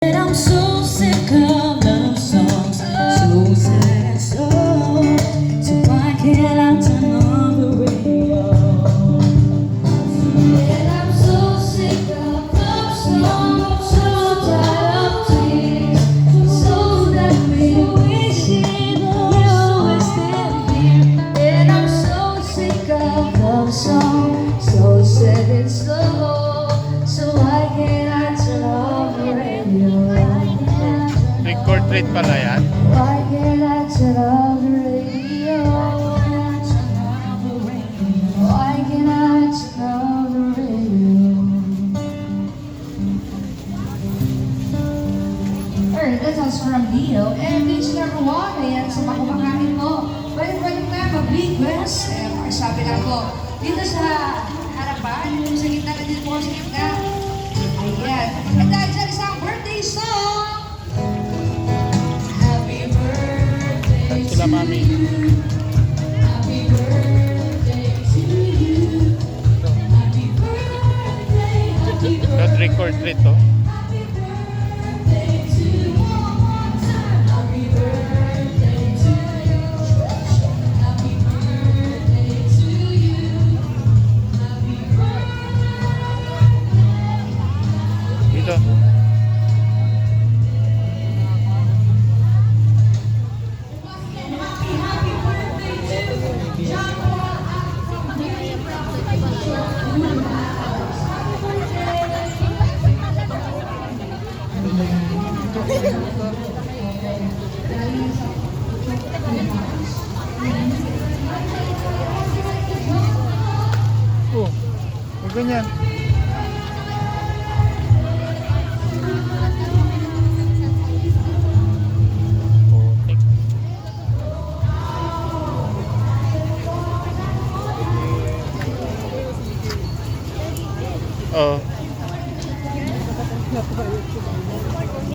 I'm so sick of love songs, so sad and so. So why can't I turn on the radio? And I'm so sick of love songs, so tired of tears, so that we wishing we're always still here. And I'm so sick of love songs, so sad and slow. So why can't I turn on the radio? Trick or treat pala yan. Why can't I turn on the radio? Why can't I turn on the radio? Alright, that sounds from Dio. And page number 1, ayan, sa pakumakain mo. Pwede na mag-request. Sabi lang po, dito sa harapan, yung sa gitna na dito po sa gitna. Ayan. At dahil dyan isang birthday song. Happy birthday Sila mami. Happy birthday to you. Happy birthday, happy So trick or treat to. Happy birthday to you. One more time. Happy birthday to you. Happy birthday to you. Happy birthday. Dito. Happy birthday to John Oh, huwag ganyan. Putik. Oh.